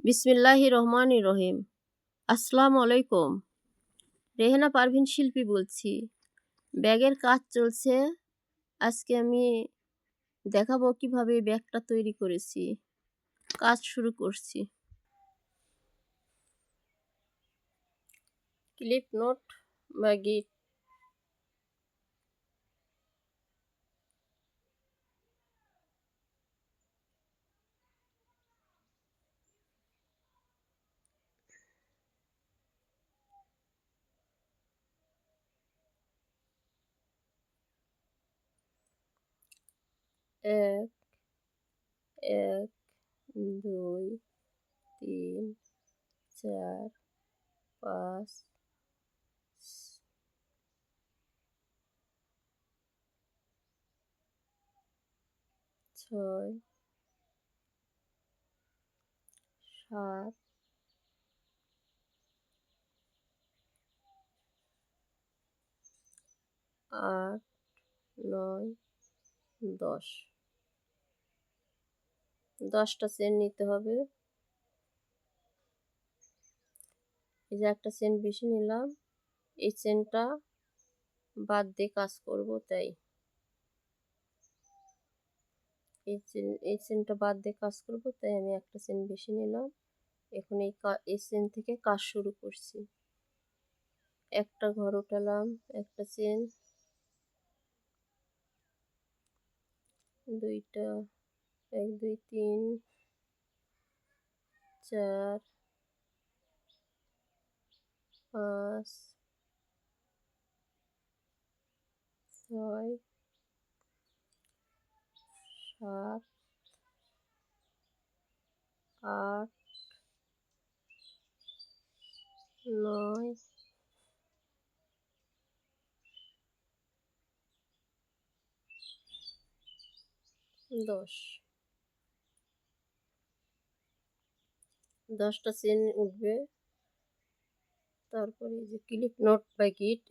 বিসমিল্লাহির রহমানির রহিম। আসসালামু আলাইকুম। রেহেনা পারভিন শিল্পী বলছি। ব্যাগের কাজ চলছে। আজকে আমি দেখাবো কিভাবে ব্যাগটা তৈরি করেছি। কাজ শুরু করছি। ক্লিপ নোট বা গিট। এক এক 2 3 4 5 6 7 8 9 10। 10টা চেন নিতে হবে। এই যে একটা চেন বেশি নিলাম। এই চেনটা বাদ দিয়ে কাজ করব, তাই এই চেনটা বাদ দিয়ে কাজ করব, তাই আমি একটা চেন বেশি নিলাম। এখন এই চেন থেকে কাজ শুরু করছি। একটা ঘর উঠালাম, একটা চেন, দুইটা, 1 2 3 4 5 6 7 8 9 10। 10টা চেন উঠবে। তারপরে এই যে ক্লিপ নট বা গিট,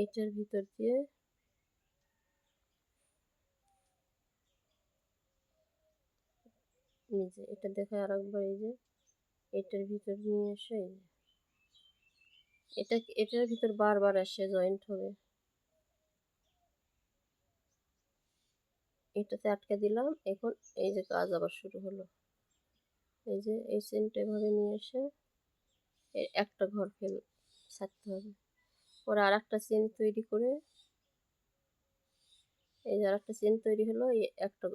এইটার ভিতর দিয়ে এই যে এটা দেখে আরেকবার, এই যে এটার ভিতর নিয়ে এসে এটার ভিতর বারবার এসে জয়েন্ট হবে। এটাতে আটকে দিলাম। এখন এই যে কাজ আবার শুরু হলো। এই যে এই চেনটা এভাবে নিয়ে এসে একটা ঘর ছাড়তে হবে। পরে আর একটা চেন তৈরি করে, এই যে আর একটা চেন তৈরি হলো, এই একটা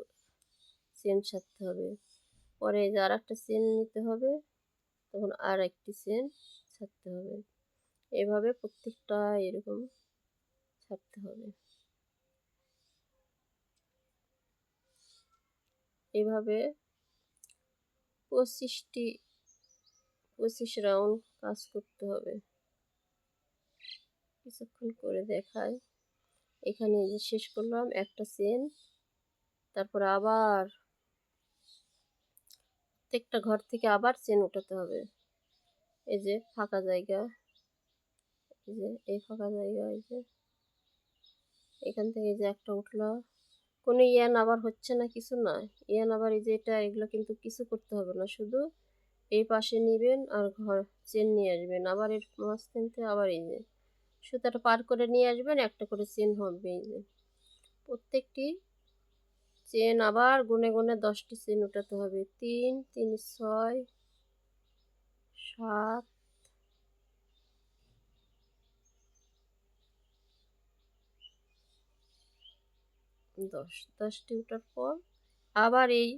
চেন ছাড়তে হবে। পরে এই যে আর একটা চেন নিতে হবে, তখন আর একটি চেন ছাড়তে হবে। এভাবে প্রত্যেকটা এরকম ছাড়তে হবে। এভাবে 25 রাউন্ড কাজ করতে হবে। কিছুক্ষণ করে দেখাই। এখানে এই যে শেষ করলাম একটা চেন। তারপরে আবার প্রত্যেকটা ঘর থেকে আবার চেন উঠাতে হবে। এই যে ফাঁকা জায়গা, এই যে এই ফাঁকা জায়গা, এই যে এখান থেকে এই যে একটা উঠলো। কোনো ইয়ান আবার হচ্ছে না, কিছু না। ইয়ান আবার এই যে এগুলো কিন্তু কিছু করতে হবে না, শুধু এই পাশে নিবেন আর চেন নিয়ে আসবেন। আবার এর মাঝখান থেকে আবার এই যে সুতাটা পার করে নিয়ে আসবেন, একটা করে চেন হবে। এই যে প্রত্যেকটি চেন আবার গুনে গুনে 10টি চেন উঠাতে হবে। 3 3 6 7 10। 10টি উঠার পর আবার এই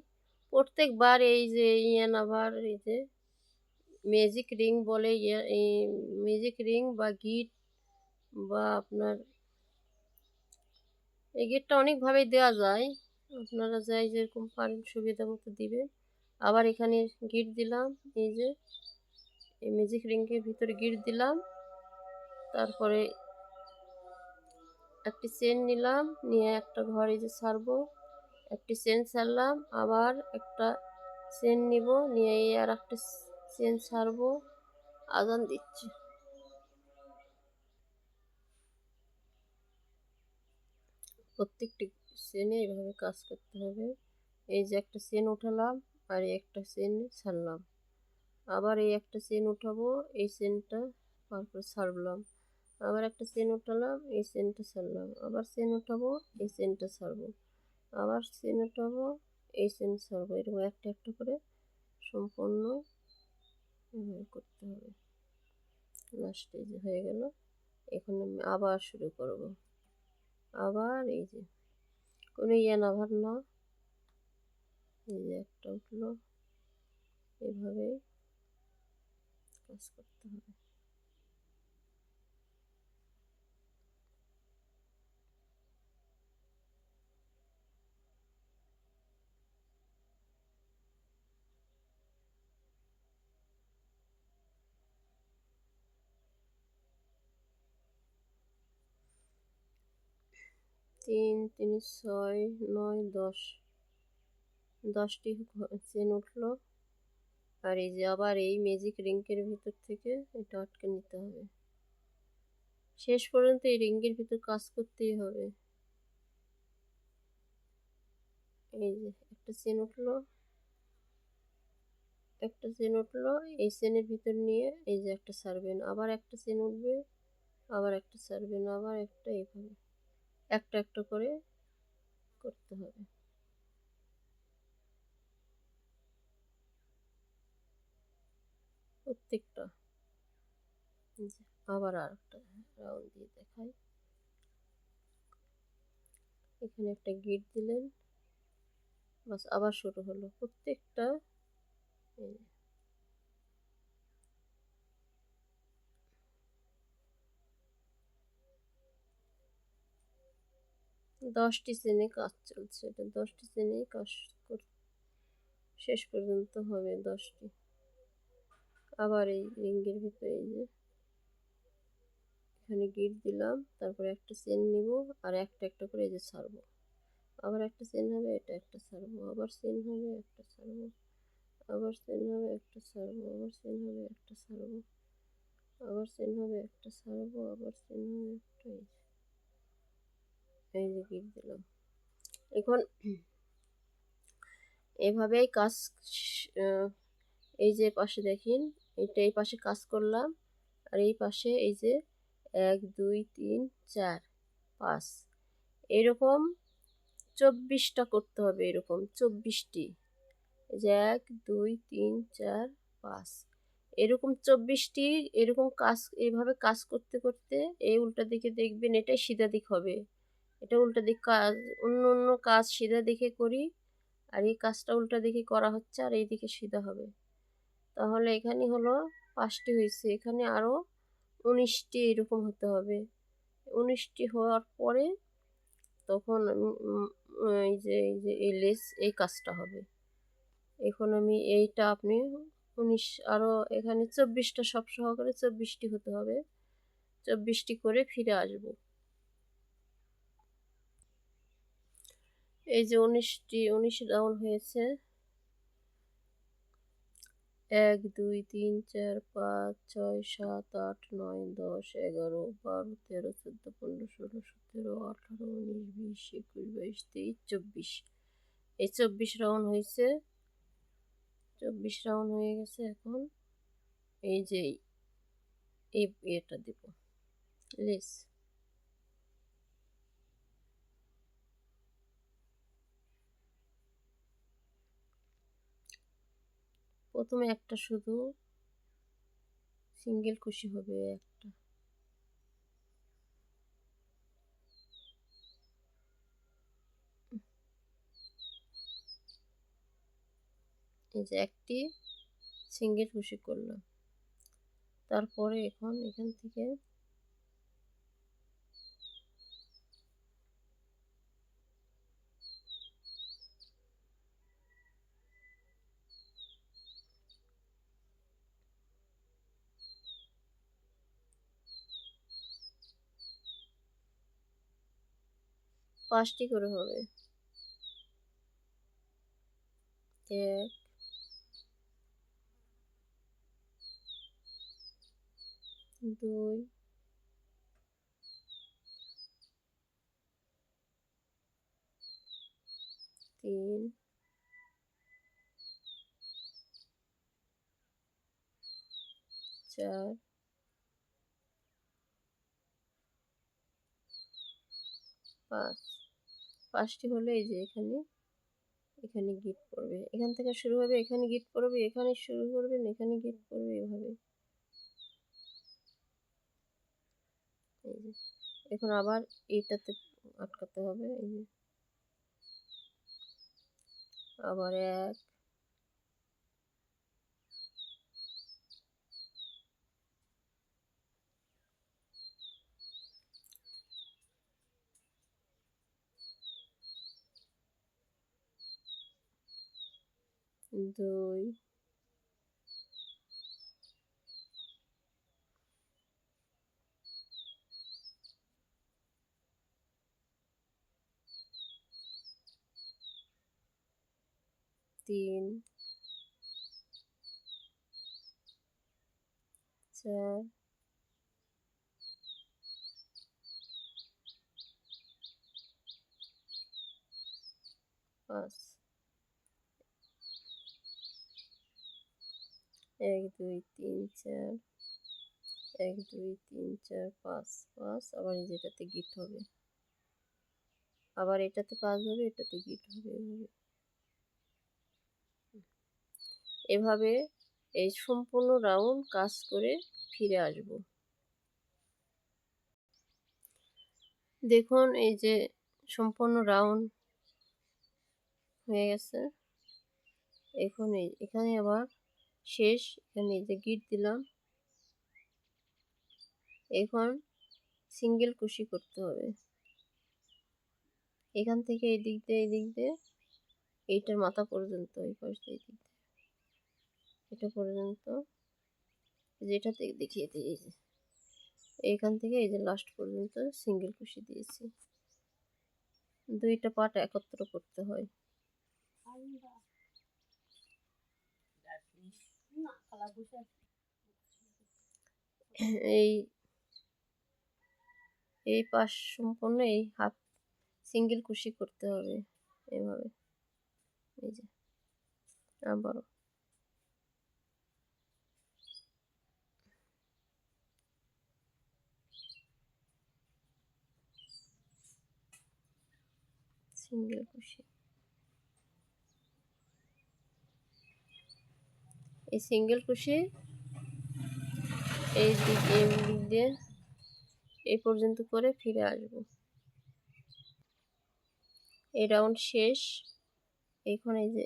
প্রত্যেকবার এই যে ইয়ান আবার এই যে ম্যাজিক রিং বলে, এই ম্যাজিক রিং বা গিট, বা আপনার এই গিটটা অনেকভাবেই দেওয়া যায়। আপনারা যাই যেরকম পারেন সুবিধা মতো দিবেন। আবার এখানে গিট দিলাম, এই যে এই ম্যাজিক রিংয়ের ভিতরে গিট দিলাম। তারপরে একটি চেন নিলাম, নিয়ে একটা ঘর এই যে ছাড়বো, একটি চেন ছাড়লাম, আবার একটা চেন নিব, নিয়ে এই আর একটা চেন ছাড়বো। আজান দিচ্ছি। প্রত্যেকটি চেনে এইভাবে কাজ করতে হবে। এই যে একটা চেন উঠালাম আর একটা চেন ছাড়লাম। আবার এই একটা চেন উঠাবো, এই চেনটা তারপর ছাড়লাম, আবার একটা চেন উঠালাম, এই চেনটা ছাড়লাম, আবার চেন উঠাবো, এই চেনটা ছাড়বো, আবার চেন উঠাবো, এই চেন ছাড়বো, এরকম একটা একটা করে সম্পূর্ণ এভাবে করতে হবে। লাস্টে যে হয়ে গেল, এখন আমি আবার শুরু করব। আবার এই যে কোনো নাভার না, এই যে একটা উঠলো, এভাবেই কাজ করতে হবে। তিন তিন ছয় নয় 10, 10টি চেন উঠলো। আর এই যে আবার এই ম্যাজিক রিংকের ভিতর থেকে এটা আটকে নিতে হবে, শেষ পর্যন্ত এই রিংয়ের ভিতর কাজ করতেই হবে। এই যে একটা চেন উঠলো, একটা চেন উঠলো, এই চেনের ভিতর নিয়ে এই যে একটা ছাড়বেন, আবার একটা চেন উঠবে, আবার একটা ছাড়বেন, আবার একটা, এইভাবে একটা একটা করে করতে হবে প্রত্যেকটা। আবার আর একটা রাউন্ড দিয়ে দেখাই, এখানে একটা গিট দিলেন, বাস আবার শুরু হলো প্রত্যেকটা। 10টি চেনে কাজ চলছে, এটা 10টি চেনেই কাজ শেষ পর্যন্ত হবে 10টি। আবার এই রিংয়ের ভিতরে এই যে এখানে গিট দিলাম, তারপরে একটা চেন নিব, আর একটা একটা করে এই যে ছাড়বো, আবার একটা চেন হবে, এটা একটা ছাড়বো, আবার চেন হবে, একটা ছাড়বো, আবার চেন হবে, একটা ছাড়বো, আবার চেন হবে, একটা ছাড়বো, আবার চেন হবে, একটা ছাড়বো, আবার চেন হবে একটা, এই যে গিট দিলাম। এখন এভাবেই কাজ, এই যে পাশে দেখেন, এটা এই পাশে কাজ করলাম, আর এই পাশে এই যে 1 2 3 4 5 এরকম 24টা করতে হবে, এরকম 24টি, এই যে 1 2 3 4 5 এরকম 24টি, এরকম কাজ এইভাবে কাজ করতে করতে এই উল্টা দিকে দেখবেন এটাই সিধা দিক হবে, এটা উল্টা দিক কাজ, অন্য অন্য কাজ সিধা দিকে করি, আর এই কাজটা উল্টা দিকে করা হচ্ছে, আর এই দিকে সিধা হবে। তাহলে এখানে হলো 5টি হয়েছে, এখানে আরও 19টি এরকম হতে হবে। 19টি হওয়ার পরে তখন এই যে এই লেস এই কাজটা হবে। এখন আমি এইটা আপনি 19 আরও এখানে 24টা সব সহকারে 24টি হতে হবে, 24টি করে ফিরে আসব। এই যে 19 রাউন্ড হয়েছে, 1 2 3 4 5 6 7 8 9 10 11 12 13 14 15 16 17 18 19 20 21 22 23 24, এই 24 রাউন্ড হয়েছে, 24 রাউন্ড হয়ে গেছে। এখন এই যে এই এটা দেব লেস, প্রথমে একটা শুধু সিঙ্গেল কুশি হবে একটা, এই যে একটি সিঙ্গেল কুশি করলাম, তারপরে এখন এখান থেকে পাঁচটি করে হবে, 1 2 3 4 5 5টি হলে এই যে এখানে গিট পড়বে, এখান থেকে শুরু হবে, এখানে গিট পড়বে, এখানে শুরু করবেন, এখানে গিট পড়বে, এভাবে। এই যে এখন আবার এইটাতে আটকাতে হবে, এই যে আবার 1 2 3 4 5 1 2 3 4 1 2 3 4 5 5 আবার এই যেটাতে গিট হবে, আবার এটাতে কাজ হবে, এটাতে গিট হবে, এভাবে এই সম্পূর্ণ রাউন্ড কাজ করে ফিরে আসব। দেখুন এই যে সম্পূর্ণ রাউন্ড হয়ে গেছে। এখন এখানে আবার শেষ, এখানে এই যে গিট দিলাম, এখন সিঙ্গেল কুশি করতে হবে। এখান থেকে এই দিক দিয়ে এইটার মাথা পর্যন্ত, এই পাশ দিয়ে এই দিক দিয়ে এটা পর্যন্ত, যেটা থেকে দেখিয়ে দিই, এই যে এইখান থেকে এই যে লাস্ট পর্যন্ত সিঙ্গেল কুশি দিয়েছি। দুইটা পার্ট একত্র করতে হয়। এই এই পাশ সম্পূর্ণ এই হাফ সিঙ্গেল কুশি করতে হবে এভাবে। এই যে আবারও সিঙ্গেল কুশি, এই সিঙ্গেল কুশি এই দিক দিয়ে এই পর্যন্ত করে ফিরে আসবো। এই রাউন্ড শেষ। এখন এই যে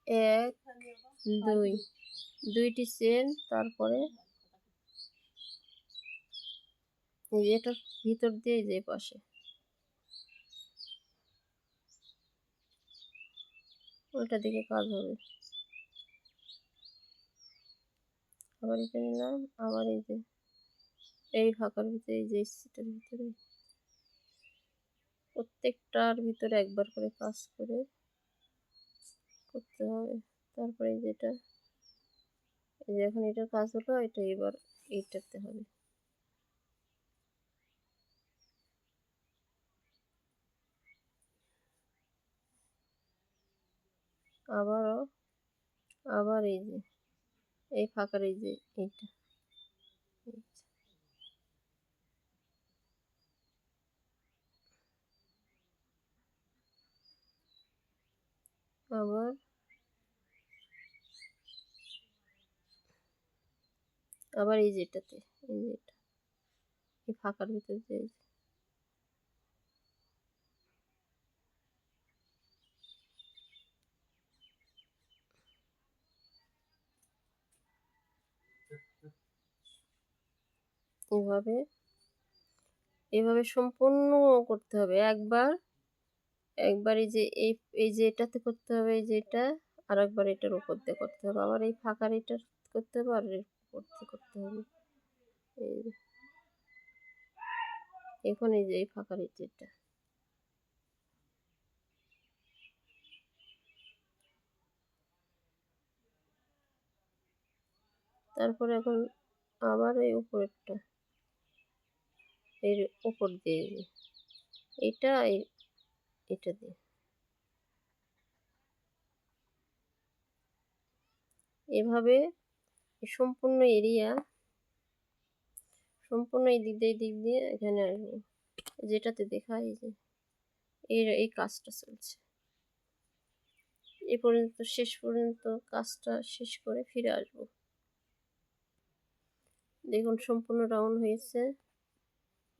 1 2 দুইটি চেন, তারপরে এই যে এটার ভিতর দিয়ে যে পাশে ওইটা দিকে কাজ হবে। আবার এটা নিলাম, আবার এই যে এই ফাঁকার ভিতরে, এই যে সিটের ভিতরে প্রত্যেকটার ভিতরে একবার করে কাজ করে করতে হবে। তারপরে যেটা এই যে এখন এটার কাজ হলো, এটা এবার এইটাতে হবে। আবারও আবার এই যে এই ফাঁকার এই যে এইটা, আবার আবার এই যেটাতে, এই যে এটা এই ফাঁকার ভিতরে যে এভাবে এভাবে সম্পূর্ণ করতে হবে। একবার এই যে এই যে এটাতে করতে হবে, এই যে এটা, আর একবার এটার উপর দিয়ে করতে হবে, আবার এই ফাঁকার এটা করতে হবে, আর এর উপর দিয়ে করতে হবে। এই যে এখন এই যে এই ফাঁকার এটা, তারপরে এখন আবার এই উপরেরটা, এর উপর দিয়ে এটা এটা দিয়ে এভাবে এই সম্পূর্ণ এরিয়া, সম্পূর্ণ এই দিক দিয়ে এখানে আসবো, যেটাতে দেখা এই যে এই কাজটা চলছে। এ পর্যন্ত শেষ পর্যন্ত কাজটা শেষ করে ফিরে আসবো। দেখুন সম্পূর্ণ রাউন্ড হয়েছে।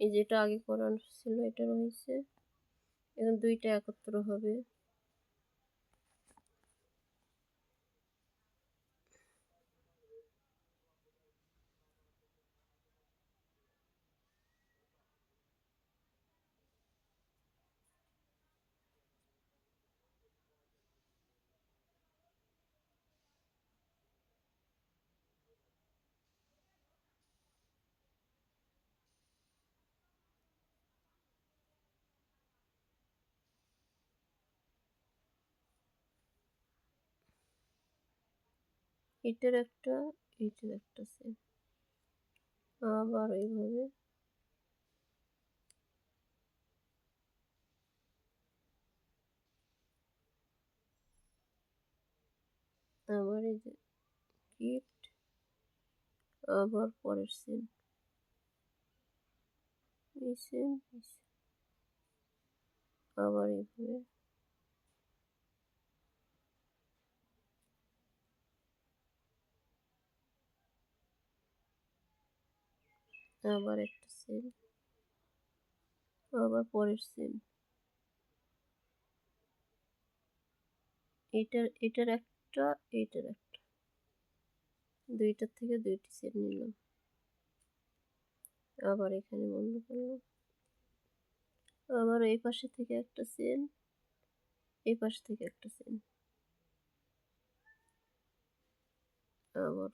এই যেটা আগে করানো ছিল এটা রয়েছে, এখন দুইটা একত্র হবে। এটার একটা, এটার একটা সেম, আবার এইভাবে আবার এই যে গিফট, আবার পরের সেম, এই সেম, আবার এইভাবে, আবার একটা সেম, আবার পরের সেম। এটার একটা, এটার একটা, দুইটার থেকে দুইটি সেট নিলাম। আবার এখানে বন্ধ করলাম, আবার এই পাশে থেকে একটা সেল, এই পাশ থেকে একটা সেল, আবার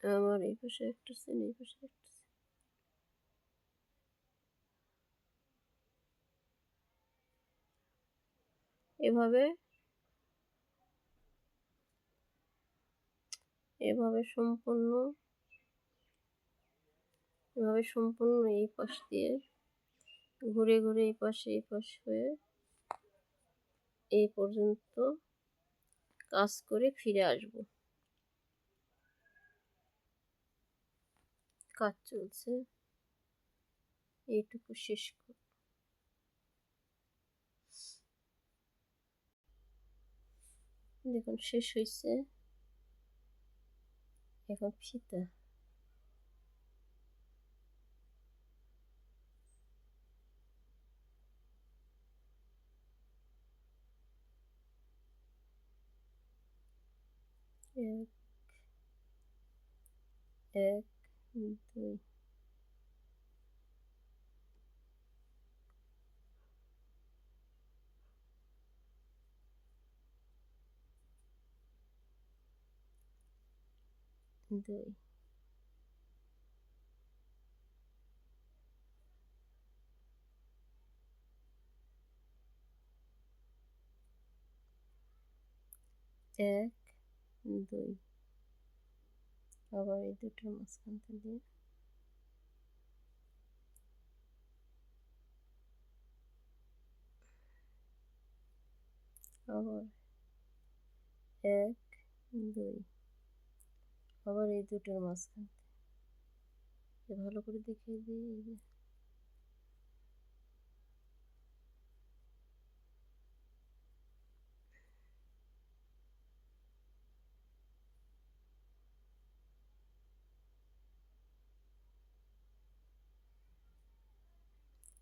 আবার এই পাশে একটা সেল, এই পাশে একটা সেল। এভাবে এভাবে সম্পূর্ণ, এভাবে সম্পূর্ণ এই পাশ দিয়ে ঘুরে ঘুরে এই পাশে এই পাশ হয়ে এই পর্যন্ত কাজ করে ফিরে আসব। কাজ চলছে, এইটুকু শেষ করব। দেখুন শেষ হয়েছে, এখন ফিতা, এক এক দুই, দুই, এক দুই, আবার এই দুটোর মাঝখানটা দিয়ে আবার এক দুই, আবার এই দুটোর মাঝখান, ভালো করে দেখিয়ে দিই। এই যে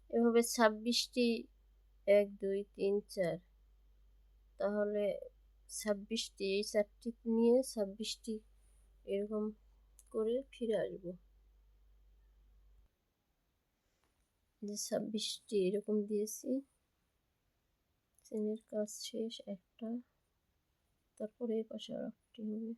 এভাবে 26টি, 1 2 3 4, তাহলে 26টি, এই 4টি নিয়ে 26টি এরকম করে ফিরে আসবো। যে 26টি এরকম দিয়েছি, চেনের কাজ শেষ একটা, তারপরে এই পাশে আর একটি হবে।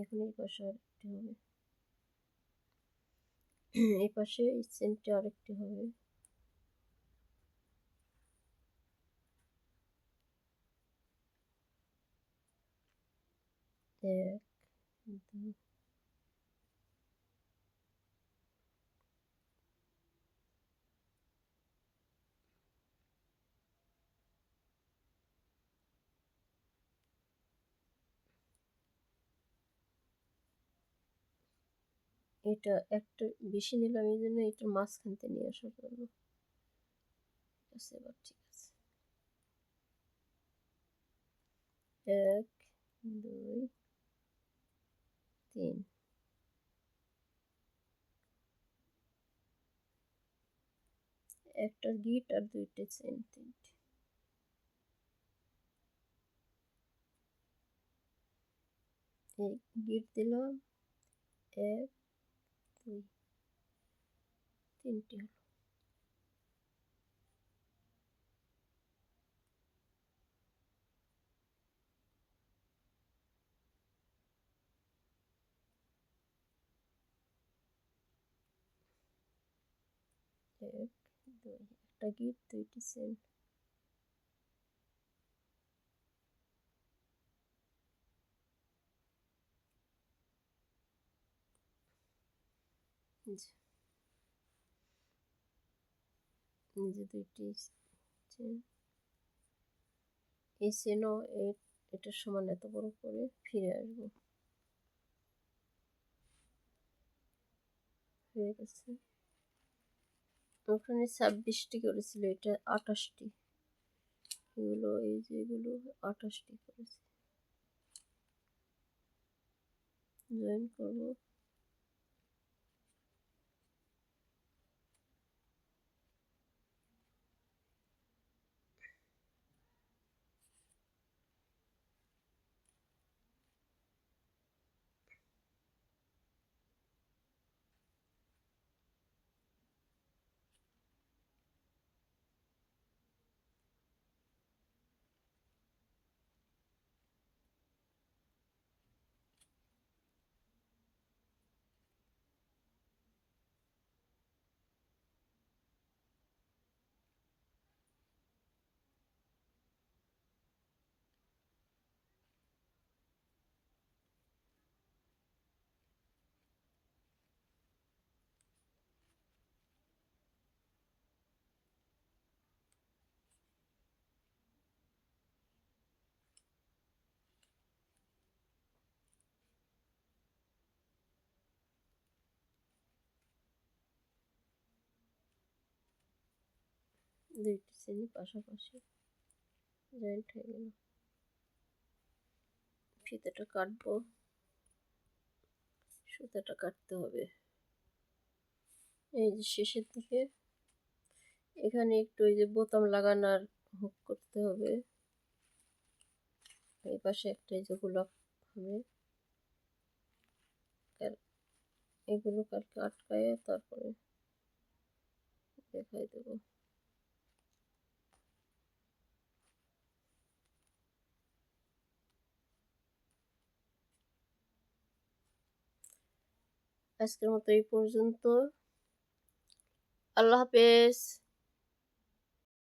এখন এই পাশে আরেকটি হবে, এই পাশে এই চেনটা আরেকটি হবে। এক, দুই, এটা একটা বেশি নিলাম এই জন্য এটার মাঝখানতে নিয়ে আসার জন্য। এবার ঠিক আছে, 1 2 3, একটা গিট আর 2টা চেন, 3টে। এই গিট দিলাম, 1 2 3টে হলো। এক দুই, একটা গিট 2টি চেন। এই যে 2টি চেন, এই চেনও এটার সমান এত বড় করে ফিরে আসবো। হয়ে গেছে। ওখানে 26টি করেছিল, এটা 28টি। এগুলো এই যে এগুলো 28টি করেছে। জয়েন করবো। দুইটি চেনই পাশাপাশি জয়েন্ট হয়ে গেল। ফিতাটা কাটবো, সুতাটা কাটতে হবে এই যে শেষের দিকে। এখানে একটু ওই যে বোতাম লাগানোর হুক করতে হবে। এই পাশে একটা এই যে গোলাপ হবে, এগুলো কালকে আটকায় তারপরে দেখাই দেবো। আজকের মতো এই পর্যন্ত। আল্লাহ হাফেজ।